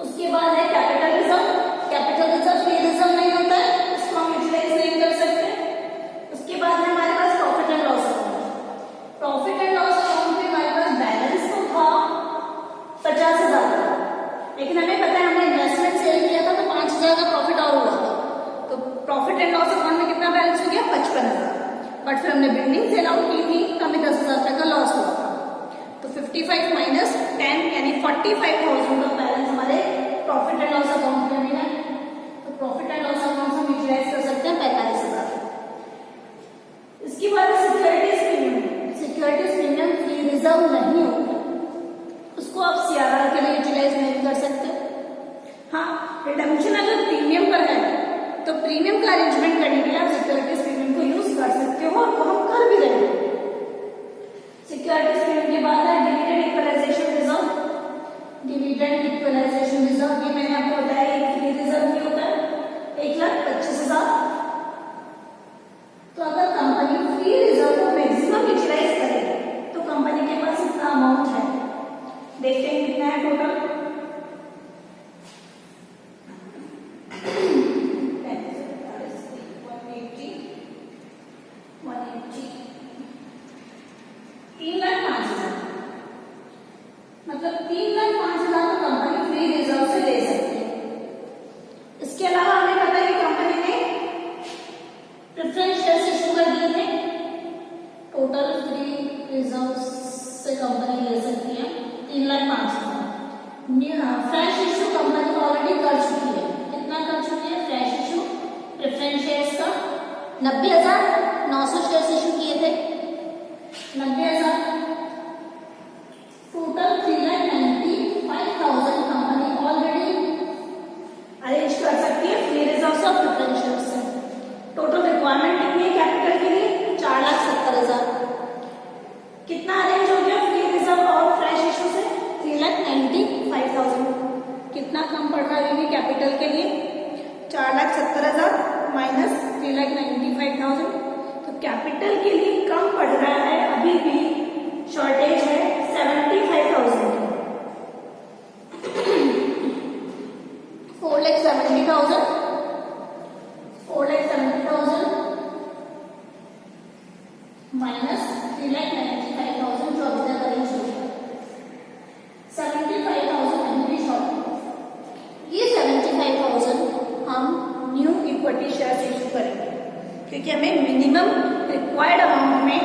[SPEAKER 1] उसके बाद है capital reserve. Capital reserve free reserve नहीं होता है, इसको हम यूटिलाइज नहीं कर सकते। उसके बाद है हमारे पास profit and loss account. Profit and loss account में हमारे पास बैलेंस तो था 50,000 का, लेकिन हमें पता है हमने इन्वेस्टमेंट सेल किया था तो 5,000 का प्रॉफिट और हुआ था। तो प्रॉफिट एंड लॉस अकाउंट में कितना बैलेंस हो गया? 55,000। बट फिर हमने बिल्डिंग सेल आउट की थी तो हमें 10,000 रुपए का लॉस हुआ था। तो 55 - 10 यानी 45,000 का बैलेंस हमारे profit and loss account profit and loss account हम यूटिलाइज कर सकते हैं 45,000। इसके बाद securities premium. Securities premium free reserve नहीं होता, उसको आप सीआरआर के लिए यूटिलाइज नहीं कर सकते। हाँ, रिडम्पशन अगर प्रीमियम पर है तो प्रीमियम का अरेंजमेंट करने के लिए आप सिक्योरिटीज प्रीमियम को यूज कर सकते हो, और वो हम कर भी रहे हैं। सिक्योरिटीज प्रीमियम के बाद है dividend equalisation reserve. Dividend equalisation reserve, ये मैंने आपको बताया एक फ्री रिजर्व भी होता है 1,25,000। तो अगर कंपनी फ्री रिजर्व को मैक्सिमम यूटिलाइज करे तो कंपनी के पास इतना अमाउंट है, देखते हैं कितना है टोटल। मतलब 3,05,000 तो कंपनी फ्री रिजर्व से ले सकती है। इसके अलावा हमें पता है कि कंपनी ने प्रेफरेंस शेयर्स इशू कर दिए थे, टोटल फ्री रिजर्व से कंपनी ले सकती है 3,05,000। फ्रेश इशू कंपनी ऑलरेडी कर चुकी है। कितना कर चुकी है फ्रेश इशू प्रेफरेंस शेयर्स का? 90,900 शेयर्स इशू किए थे। 90,000 टोटल 3,95,000 कंपनी ऑलरेडी अरेंज कर सकती है फ्री रिजर्व से और प्रेफरेंस शेयर्स से। टोटल रिक्वायरमेंट कितनी है कैपिटल के लिए? 4,70,000। कितना अरेंज हो गया फ्री रिजर्व और फ्रेश इशू से? 3,95,000। कितना कम पड़ रहा है कैपिटल के लिए? 4,70,000 माइनस 3,95,000। तो कैपिटल के लिए कम पड़ रहा है, अभी भी शॉर्टेज है 75,000। 4,70,000 माइनस 3,95,000 जो अभी तक अरेंज हो गया, 75,000 अभी शॉर्ट। ये 75,000 हम न्यू इक्विटी शेयर्स इशू करेंगे, क्योंकि हमें मिनिमम रिक्वायर्ड अमाउंट में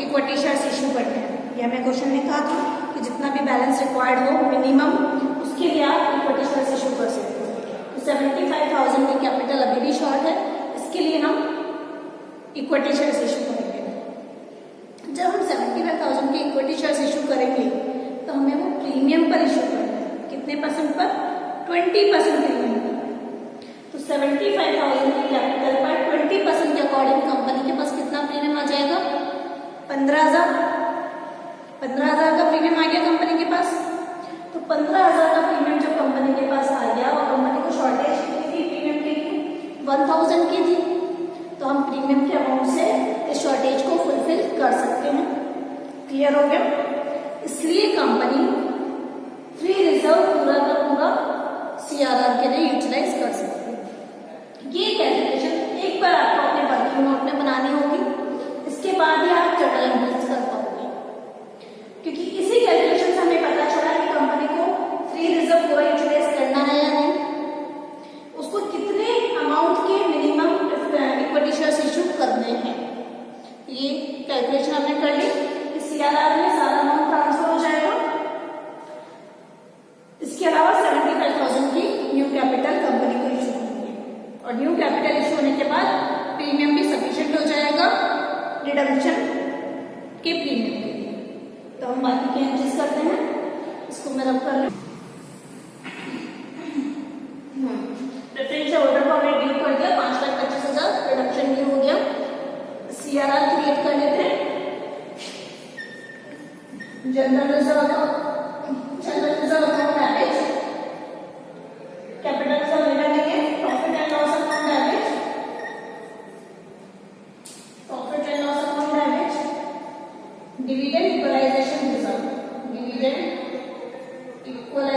[SPEAKER 1] इक्विटी शेयर्स इशू करते हैं। ये हमें क्वेश्चन में कहा था कि जितना भी बैलेंस रिक्वायर्ड हो मिनिमम, उसके लिए आप इक्विटी शेयर्स इशू कर सकते हो। तो 75,000 की कैपिटल अभी भी शॉर्ट है, इसके लिए हम इक्विटी शेयर्स इशू करेंगे। जब हम 75,000 के इक्विटी शेयर्स इशू करेंगे तो हमें वो प्रीमियम पर इशू करना है। कितने परसेंट पर? 20% प्रीमियम पर। तो 75,000 की कैपिटल पर 20% के अकॉर्डिंग कंपनी के पास कितना प्रीमियम आ जाएगा? 15,000। 15,000 का प्रीमियम आ गया कंपनी के पास। तो 15,000 का प्रीमियम जब कंपनी के पास आ गया और कंपनी को शॉर्टेज कितनी थी प्रीमियम के लिए? 1,000 की थी। तो हम प्रीमियम के अमाउंट से इस शॉर्टेज को फुलफिल कर सकते हैं। क्लियर हो गया? इसलिए कंपनी फ्री रिजर्व पूरा का पूरा सीआरआर के लिए यूटिलाइज कर सकती है। ये कैलकुलेशन एक बार आपको अपने वर्किंग नोट में बनानी होगी, इसके बाद ही आप जर्नल एंट्रीज कर पाओगे, क्योंकि इसी कैलकुलेशन से हमें पता चला कि कंपनी को फ्री रिजर्व पूरा यूटिलाइज करना है या नहीं, उसको कितने अमाउंट के मिनिमम इक्विटी शेयर्स इशू करने हैं। ये कैलकुलेशन हमने कर ली। सीआरआर में सारा अमाउंट ट्रांसफर हो जाएगा। इसके अलावा 75,000 की न्यू कैपिटल कंपनी को इशू करेंगे, और न्यू कैपिटल इशू होने के बाद प्रीमियम भी सफिशिएंट हो जाएगा रिडम्पशन के प्रीमियम के लिए। तो हम बाकी की एंट्रीज करते हैं, इसको मैं रब कर लूं। प्रेफरेंस ऑर्डर को हमने ड्यू कर दिया, 5,25,000 रिडम्पशन ड्यू हो गया। सीआरआर क्रिएट कर लेते हैं। General reserve account average, capital reserve ले लेंगे, profit and loss account average, profit and loss account average, dividend equalisation reserve, dividend equalisation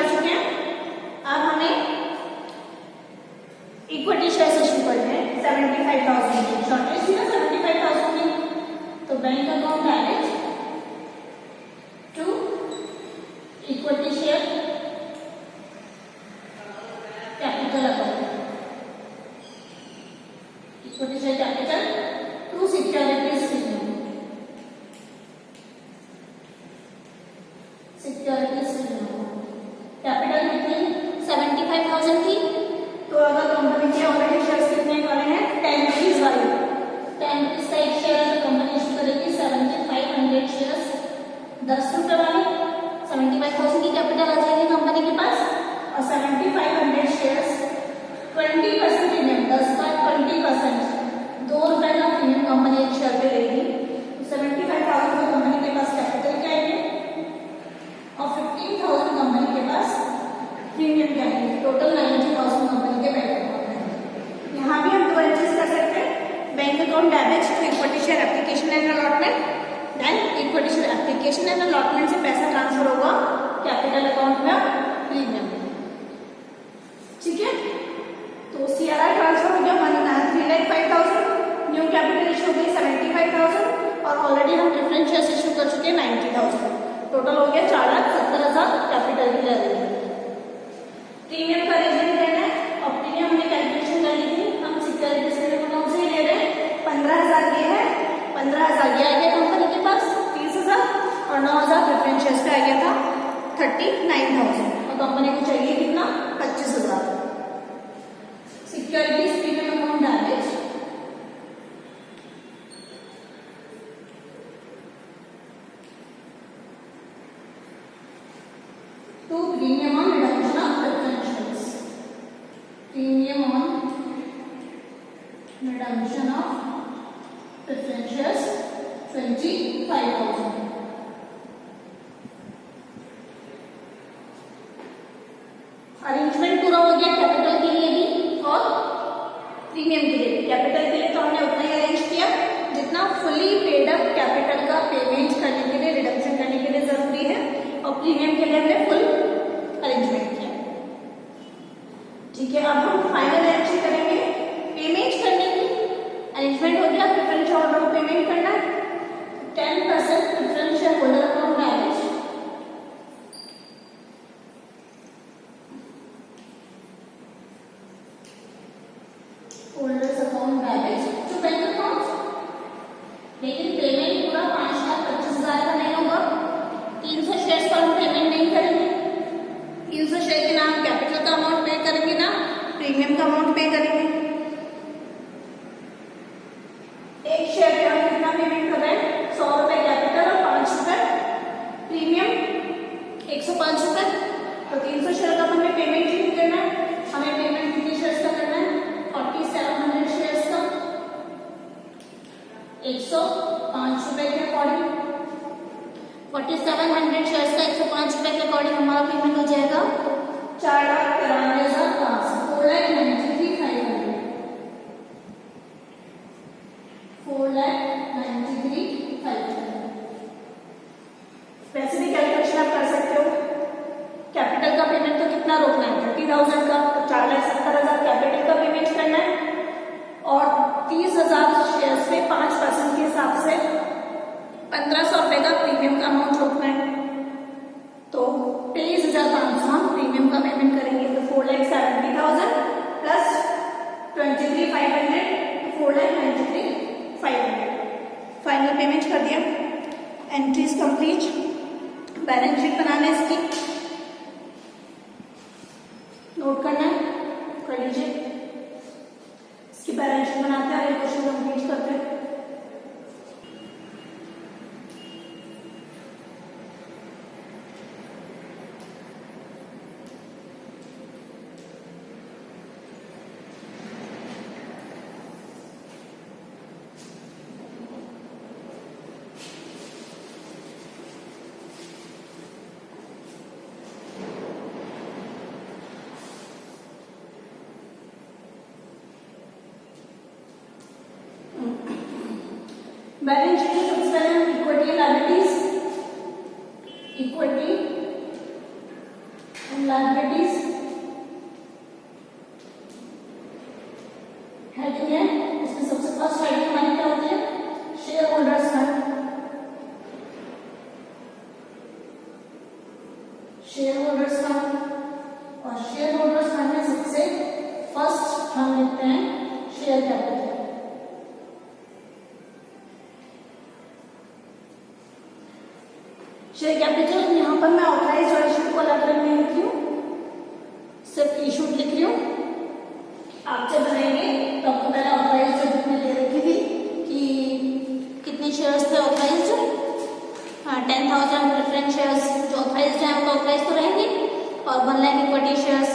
[SPEAKER 1] कर चुके हैं। अब हमें इक्विटी शेयर इशू करने हैं 75,000 की, शॉर्टेज थी ना 75,000 की। तो bank account balance to equity share capital account, equity share capital to securities capital कितनी 75,000 थी। तो अगर कंपनी के ऑलरेडी शेयर्स कितने पड़े हैं 10 रुपीज वाले, 10 रुपीज का एक शेयर है तो कंपनी इशू करेगी 7500 शेयर्स 10 रुपए वाले। 75,000 की कैपिटल आ जाएगी कंपनी के पास और 7500 शेयर्स 20% प्रीमियम, 10 का 20% 2 रुपए का प्रीमियम कंपनी एक शेयर पे लेगी। तो 75,000 का कंपनी के पास कैपिटल क्या है और 15,000 कंपनी के पास प्रीमियम क्या है। टोटल 90,000 कंपनी के बैंक अकाउंट है। यहाँ भी हम दो एंट्रीज कर सकते हैं, bank account debit to equity share application and allotment, then equity share application and allotment से पैसा ट्रांसफर होगा कैपिटल अकाउंट में प्रीमियम। ठीक है, तो सीआरआर ट्रांसफर हो गया 3,05,000, न्यू कैपिटल इशू हो गई 75,000 और ऑलरेडी हम प्रेफरेंस शेयर इशू कर चुके हैं 90,000। टोटल हो गया 4,70,000 कैपिटल की ले रही है। प्रीमियम का अरेंजमेंट देना है और प्रीमियम हमने कैलकुलेशन कर ली थी। हम सिक्योरिटीज के अकाउंट से ले रहे हैं 15,000 ये है, 15,000 ये आ गया कंपनी के पास 30,000 और 9,000 प्रेफरेंस शेयर्स पे आ गया था 39,000 और कंपनी को चाहिए कितना 25,000। Securities premium account debit to premium on reduction of preferentials, premium on reduction of preferentials 25,000। Arrangement पूरा हो गया कैपिटल के लिए भी और प्रीमियम के लिए भी। कैपिटल के लिए तो हमने उतना ही अरेंज किया जितना फुली पेड अप कैपिटल का पेमेंट करने के लिए, रिडक्शन करने के लिए जरूरी है और प्रीमियम के लिए हमने फुल अरेंजमेंट किया। ठीक है, अब हम फाइनल एंट्री करेंगे पेमेंट करने की। अरेंजमेंट हो गया, प्रेफरेंस ऑर्डर को पेमेंट करना है 10% preference share holder account balance holders account balance to bank account. लेकिन पेमेंट पूरा 5,25,000 का नहीं होगा, 300 शेयर्स पर हम पेमेंट नहीं करेंगे। 300 शेयर के नाम कैपिटल का अमाउंट पे करेंगे ना प्रीमियम का अमाउंट पे करेंगे। एक शेयर पे हम कितना पेमेंट कर रहे हैं 100 रुपए कैपिटल और 5 रुपए प्रीमियम, 105 रुपए। तो 300 शेयर का हमें पेमेंट नहीं करना है, हमें पेमेंट कितने शेयर्स का करना है 4700 शेयर्स का 105 रुपए के अकॉर्डिंग। 4700 शेयर्स का 105 रुपए के अकॉर्डिंग हमारा पेमेंट हो जाएगा 4,93,500, 4,93,500, 4,93,500। वैसे भी कैलकुलेशन आप कर सकते हो, कैपिटल का पेमेंट तो कितना रोकना है 30,000 का, तो 4,70,000 कैपिटल का पेमेंट करना है और 30,000 शेयर्स पे 5% के हिसाब से 1,500 रुपए का प्रीमियम का अमाउंट रोकना है। तो 23,500 हम प्रीमियम का पेमेंट करेंगे। तो 4,70,000 प्लस 23,500 4,93,500 फाइनल पेमेंट कर दिया। एंट्रीज कंप्लीट, बैलेंस शीट बनाना है इसकी, नोट करना है, कर लीजिए। इसकी बैलेंस शीट बनाते हैं और ये क्वेश्चन कंप्लीट करते हैं। बैलेंस शीट में सबसे पहले हम equity and liabilities, equity and liabilities heading है, इसमें सबसे फर्स्ट हेडिंग हमारी क्या होती है, share holders fund. Share holders fund, और शेयर होल्डर्स फंड में सबसे फर्स्ट हम लिखते हैं शेयर कैपिटल। शेयर कैपिटल यहाँ पर मैं ऑथराइज और इशूड को अलग अलग नहीं लिख रही हूँ, सिर्फ इशूड लिख रही हूँ। आप जब बनाएंगे तो आपको पहले ऑथराइज जो बुक में दे रखी थी कि कितने शेयर्स थे ऑथराइज्ड, 10,000 प्रेफरेंस शेयर्स जो ऑथराइज्ड हैं वो ऑथराइज तो रहेंगे, और 1 लाख इक्विटी शेयर्स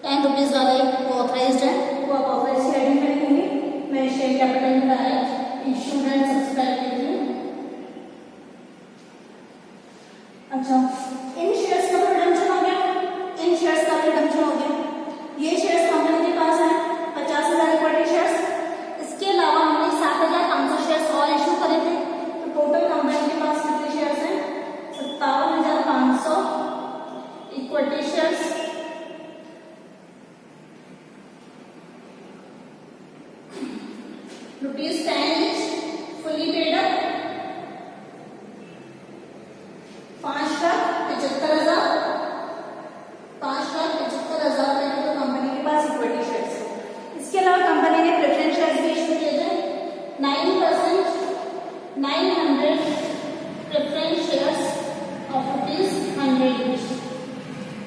[SPEAKER 1] 10 रुपीज वाले वो ऑथराइज्ड है, वो आप ऑथराइज की हेडिंग में लिखेंगे। मैं शेयर कैपिटल में डायरेक्ट इशूड एंड सब्सक्राइब लिख रही हूँ। अच्छा, इन शेयर्स का रिडम्पशन हो गया, इन शेयर्स का रिडम्पशन हो गया। ये शेयर्स कंपनी के पास है 50,000 इक्विटी शेयर्स, इसके अलावा हमने 7,500 शेयर्स और इशू करे थे, तो टोटल कंपनी के पास कितने शेयर्स हैं, 57,500 equity shares, ₹10 each, fully paid up, 5,75,000 रुपए की तो कंपनी के पास इक्विटी शेयर्स है। इसके अलावा कंपनी ने प्रेफरेंस शेयर्स भी इशू किए थे, 9% 900 प्रेफरेंस शेयर्स ऑफ ₹100 each,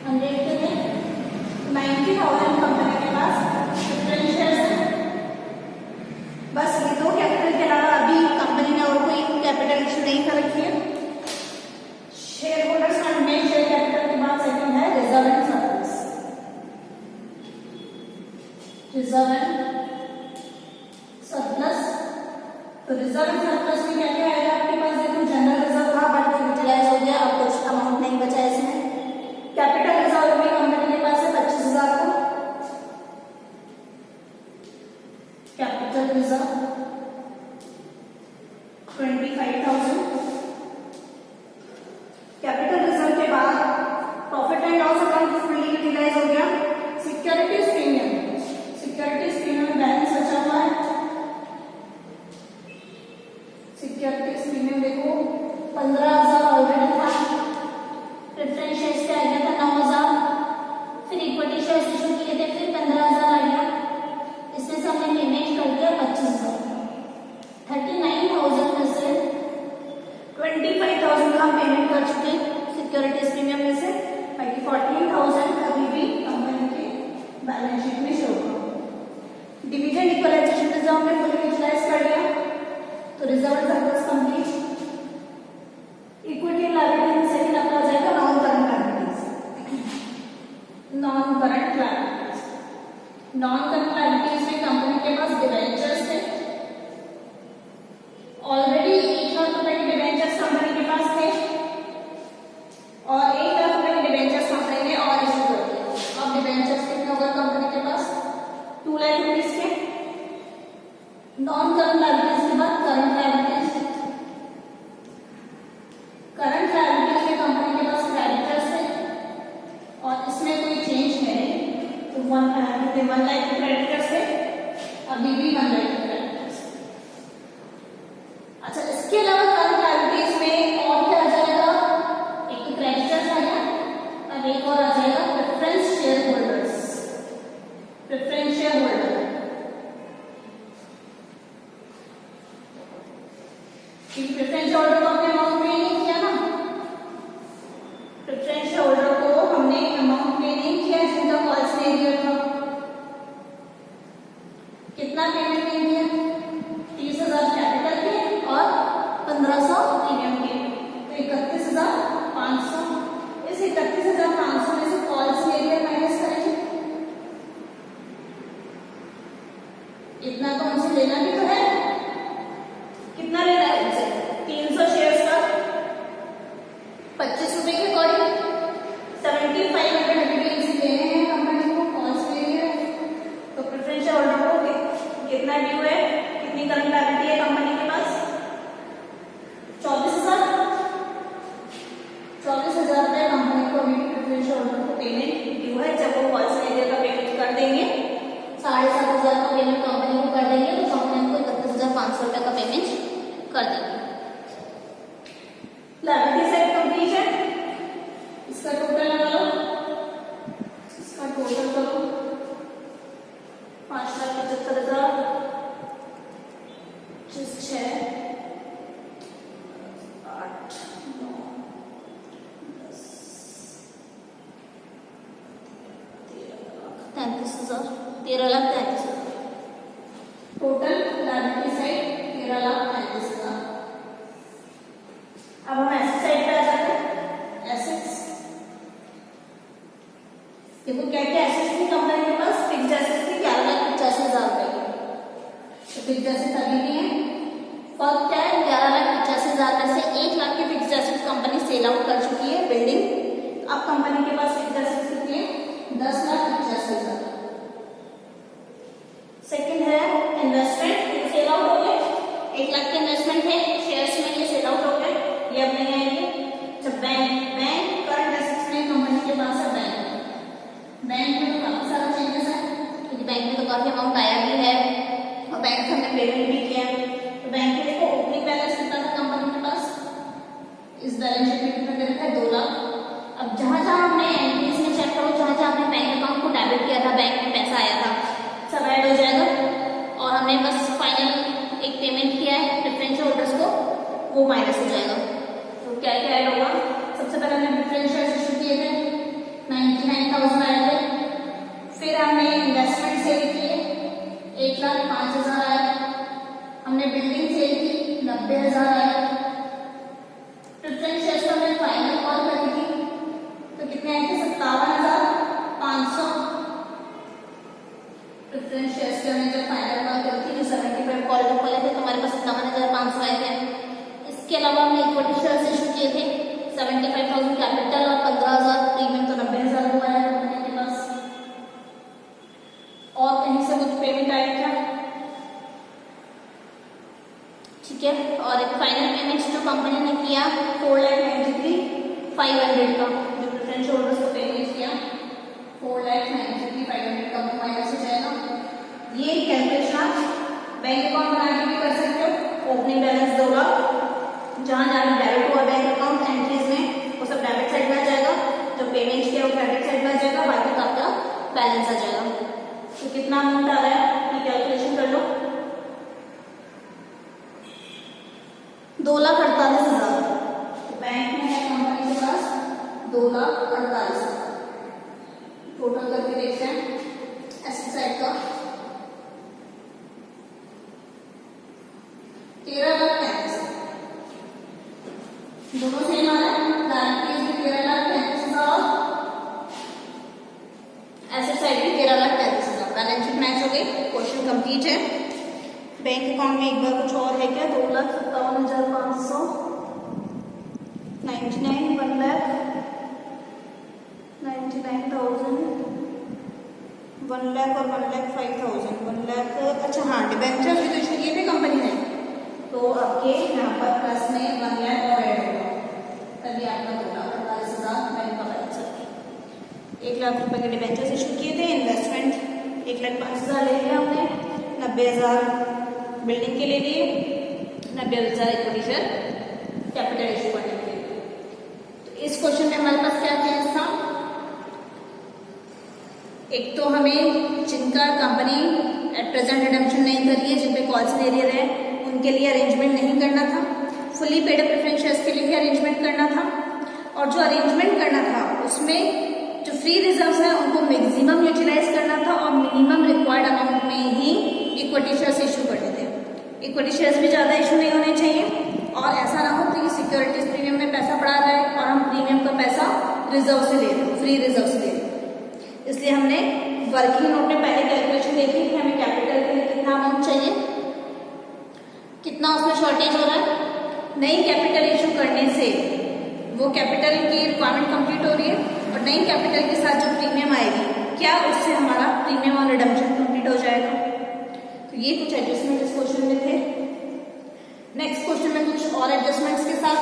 [SPEAKER 1] 100 के लिए 90,000 कंपनी के पास प्रेफरेंस शेयर्स है। बस ये दो कैपिटल के अलावा अभी कंपनी ने और कोई कैपिटल इशू नहीं कर रखी है। शेयर होल्डर्स फंड में शेयर कैपिटल के बाद सेकंड है reserve and surplus. Reserve and surplus, तो रिजर्व एंड सरप्लस में क्या क्या आएगा आपके पास, देखो जनरल रिजर्व था बट यूटिलाइज हो गया, अब कुछ अमाउंट नहीं बचा इसमें। कैपिटल रिजर्व भी कंपनी के पास है 25,000 को, कैपिटल रिजर्व 25,000। कैपिटल रिजर्व के बाद profit and loss account fully utilise हो गया। Securities premium, securities premium balance बचा हुआ है, सिक्योरिटीज प्रीमियम देखो 15,000 ऑलरेडी था, प्रेफरेंस शेयर्स पे आ गया था 9,000, फिर इक्विटी शेयर्स इशू किए थे फिर 15,000 आ गया, इसमें से हमने पेमेंट कर दिया 25,000, 39,000 में से 25,000 का पेमेंट कर चुके सिक्योरिटीज प्रीमियम में से, बाकी 14,000 अभी भी कंपनी के बैलेंस शीट में शो होगा। डिविजन इक्वलाइजेशन रिजर्व में फुल यूटिलाइज कर लिया, तो reserve and surplus complete. Equity liability में सेकंड अपना जाएगा non current liabilities, non current liabilities. Non current liabilities में कंपनी के पास डिबेंचर्स थे, ऑलरेडी 1 लाख रुपए के डिबेंचर्स कंपनी के पास थे, और 1 लाख रुपए के डिबेंचर्स कंपनी ने और इशू कर दिए। अब डिबेंचर्स कितने होगा कंपनी के पास, 2 लाख रुपीस के। नॉन करंट लायबिलिटीज के बाद करंट लायबिलिटीज, करंट लायबिलिटीज में कंपनी के पास क्रेडिटर्स है, और इसमें कोई चेंज है नहीं, तो 1 लाख क्रेडिटर्स है, अभी भी 1 लाख क्रेडिटर्स। अच्छा, इसके अलावा करंट लायबिलिटीज में और क्या आ जाएगा, एक तो क्रेडिटर्स आ गया, अब एक और आ जाएगा preference share holders, preference share holder. Preference holder को हमने अमाउंट पे नहीं किया ना, प्रेफरेंस होल्डर को हमने अमाउंट पे नहीं किया जिनका कॉल्स एरियर था, कितना पेमेंट नहीं किया, 7,500 का पेमेंट कंपनी को कर देंगे तो कंपनी हमको 31,500 रुपये का पेमेंट कर देगी। लायबिलिटी साइड कंप्लीट है, इसका टोटल लगा लो, इसका टोटल करो 5,75,000 6 8 9 10 13,33,000 13,33,000 टोटल लायबिलिटी साइड 13,33,000। अब हम एसेट साइड पे आ जाते हैं। एसेट्स देखो क्या क्या एसेट्स थी कंपनी के पास, फिक्स्ड एसेट्स थी 11,85,000 रुपए की, तो फिक्स्ड एसेट्स अभी भी है। फर्क क्या है, 11,85,000 में से 1 लाख की fixed assets company sell out कर चुकी है बिल्डिंग, तो अब कंपनी के पास फिक्स्ड एसेट्स कितनी है 10,85,000। सेकंड है इन्वेस्टमेंट, सेल आउट हो गए, 1 लाख के इन्वेस्टमेंट है शेयर्स में, ये सेल आउट हो गए, ये अब नहीं आएंगे। जब बैंक करंट एसेट्स में कंपनी के पास है बैंक में तो काफी सारा चेंजेस है, क्योंकि बैंक में तो काफी अमाउंट आया भी है और बैंक से हमने पेमेंट भी किया है। तो बैंक में देखो ओपनिंग बैलेंस कितना था कंपनी के पास, इस बैलेंस शीट में कितना दे रखा है 2 लाख। अब जहां जहां हमने एंट्रीज में चेक करो, जहां जहां हमने बैंक अकाउंट को डेबिट किया था, बैंक में पैसा आया था, सब ऐड हो जाएगा और हमने बस फाइनल एक पेमेंट किया है प्रेफरेंशियल होल्डर्स को, वो माइनस हो जाएगा। तो क्या क्या ऐड होगा, सबसे पहले हमने प्रेफरेंशियल इशू किए थे 99,000 आए थे, फिर हमने इन्वेस्टमेंट सेल किए 1,05,000 आए, हमने बिल्डिंग सेल की 90,000 आए, प्रेफरेंशियल शेयर्स हमने फाइनल कॉल करी थी तो कितने आए थे 57,500। प्रेफरेंस शेयर्स के हमने जब फाइनल कॉल करी थी जो 75 कॉल खोले थे तो हमारे पास 57,500 आए थे। इसके अलावा हमने इक्विटी शेयर्स इशू किए थे 75,000 कैपिटल और 15,000 प्रीमियम, तो 90,000 हुआ है कंपनी के पास। और कहीं से कुछ पेमेंट आया क्या, ठीक है। और एक फाइनल पेमेंट जो कंपनी ने किया 4,93,500 का, जो प्रेफरेंस होल्डर्स को पेमेंट किया 4,93,500 का माइनस हो जाएगा। ये कैलकुलेशन बैंक अकाउंट बना के भी कर सकते हो। ओपनिंग बैलेंस 2 लाख, जहां जहां डेबिट हुआ बैंक अकाउंट एंट्रीज में वो सब डेबिट साइड में आ जाएगा, जो पेमेंट किया वो क्रेडिट साइड में आ जाएगा, बाकी का आपका बैलेंस आ जाएगा। तो कितना अमाउंट आ रहा है ये कैलकुलेशन कर लो, 2,48,000 बैंक में है कंपनी के पास 2,48,000। टोटल करके देखते हैं एसेट साइड का 13,35,000, दोनों सेम आ रहा है, लायबिलिटीज भी 13,35,000 और एसेट साइड भी 13,35,000। बैलेंस शीट मैच हो गई, क्वेश्चन कंप्लीट है। बैंक अकाउंट में एक बार कुछ और है क्या, 2,57,500 99 1,99,000 1 लाख और 1,05,000 1 लाख। अच्छा हाँ, डिबेंचर भी तो इशू किए थे कंपनी ने, तो आपके यहाँ पर प्लस में 1 लाख और ऐड होगा, तभी आपका 2,48,000 बैंक का बैलेंस है। 1 लाख रुपए के डिबेंचर इशू किए थे, इन्वेस्टमेंट 1,05,000 ले लिया हमने, 90,000 बिल्डिंग के ले लिए, 90,000 इक्विटी शेयर कैपिटल इशू करने के लिए। तो इस क्वेश्चन में हमारे पास क्या चेंज था, एक तो हमें जिनका कंपनी एट प्रेजेंट रिडम्पशन नहीं करी है, जिन पे कॉल्स ले रहे हैं, उनके लिए अरेंजमेंट नहीं करना था, फुली पेड प्रेफरेंस शेयर्स के लिए ही अरेंजमेंट करना था। और जो अरेंजमेंट करना था उसमें जो फ्री रिजर्व्स हैं उनको मैक्सिमम यूटिलाइज करना था और मिनिमम रिक्वायर्ड अमाउंट में ही इक्विटी शेयर्स इशू करने थे। इक्विटी शेयर्स भी ज़्यादा इशू नहीं होने चाहिए और ऐसा ना हो कि सिक्योरिटीज प्रीमियम में पैसा पड़ा रहा है और हम प्रीमियम का पैसा रिजर्व से ले रहे हैं, फ्री रिजर्व से ले रहे हैं। इसलिए हमने वर्किंग नोट में पहले कैलकुलेशन देखी कि हमें कैपिटल के लिए कितना अमाउंट चाहिए, कितना उसमें शॉर्टेज हो रहा है। नई कैपिटल इशू करने से वो कैपिटल की रिक्वायरमेंट कंप्लीट हो रही है और नई कैपिटल के साथ जो प्रीमियम आएगी, क्या उससे हमारा प्रीमियम और रिडम्पशन कंप्लीट हो जाएगा। तो ये कुछ एडजस्टमेंट इस क्वेश्चन में थे। नेक्स्ट क्वेश्चन में कुछ और एडजस्टमेंट्स के साथ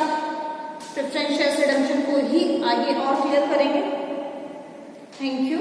[SPEAKER 1] प्रेफरेंस शेयर्स रिडम्पशन को ही आगे और क्लियर करेंगे। Thank you.